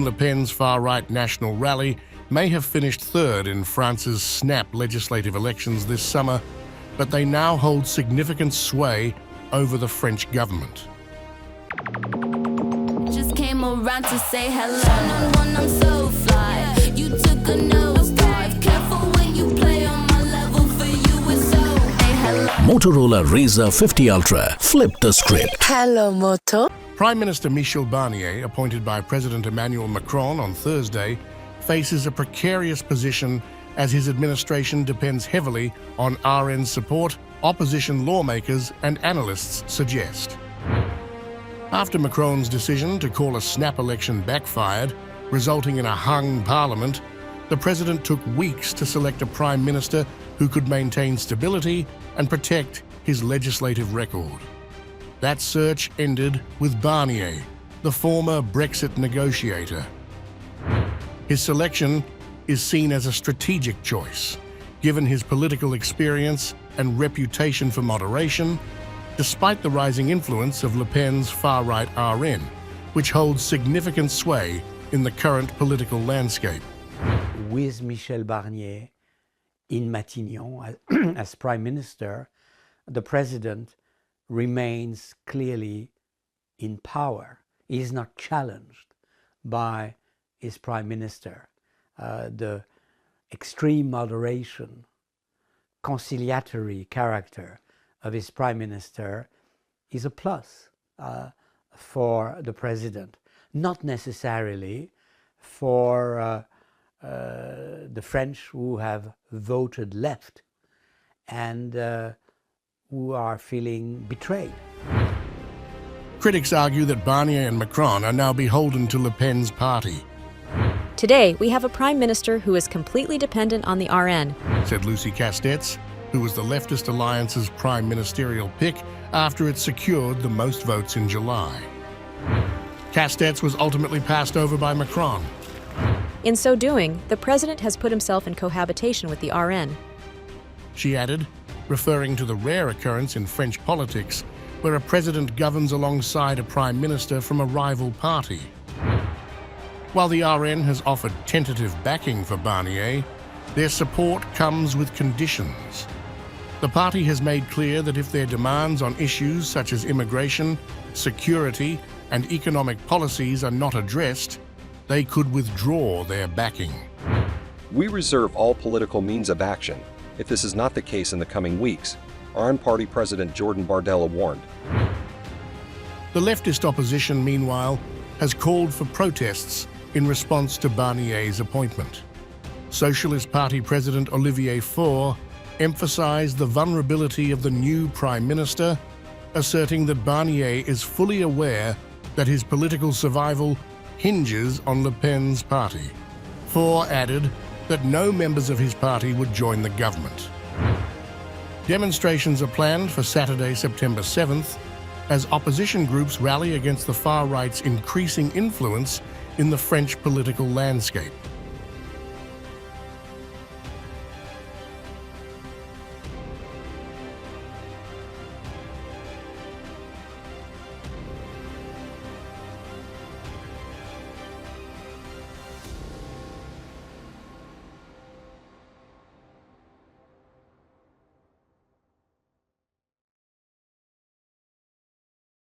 Le Pen's far-right National Rally may have finished third in France's snap legislative elections this summer, but they now hold significant sway over the French government. Just came around to say hello. I'm so fly. You took a nosedive. Careful when you play on my level. For you it's so. Hey, hello. Motorola Razr 50 Ultra. Flip the script. Hello, Moto. Prime Minister Michel Barnier, appointed by President Emmanuel Macron on Thursday, faces a precarious position as his administration depends heavily on RN support, opposition lawmakers and analysts suggest. After Macron's decision to call a snap election backfired, resulting in a hung parliament, the president took weeks to select a prime minister who could maintain stability and protect his legislative record. That search ended with Barnier, the former Brexit negotiator. His selection is seen as a strategic choice, given his political experience and reputation for moderation, despite the rising influence of Le Pen's far-right RN, which holds significant sway in the current political landscape. With Michel Barnier in Matignon as Prime Minister, the President remains clearly in power. He is not challenged by his Prime Minister. The extreme moderation, conciliatory character of his Prime Minister is a plus for the President, not necessarily for the French who have voted left and who are feeling betrayed. Critics argue that Barnier and Macron are now beholden to Le Pen's party. Today, we have a prime minister who is completely dependent on the RN, said Lucy Castex, who was the Leftist Alliance's prime ministerial pick after it secured the most votes in July. Castex was ultimately passed over by Macron. In so doing, the president has put himself in cohabitation with the RN. She added, referring to the rare occurrence in French politics where a president governs alongside a prime minister from a rival party. While the RN has offered tentative backing for Barnier, their support comes with conditions. The party has made clear that if their demands on issues such as immigration, security, and economic policies are not addressed, they could withdraw their backing. We reserve all political means of action if this is not the case in the coming weeks, RN Party President Jordan Bardella warned. The leftist opposition, meanwhile, has called for protests in response to Barnier's appointment. Socialist Party President Olivier Faure emphasized the vulnerability of the new Prime Minister, asserting that Barnier is fully aware that his political survival hinges on Le Pen's party. Faure added that no members of his party would join the government. Demonstrations are planned for Saturday, September 7th, as opposition groups rally against the far right's increasing influence in the French political landscape.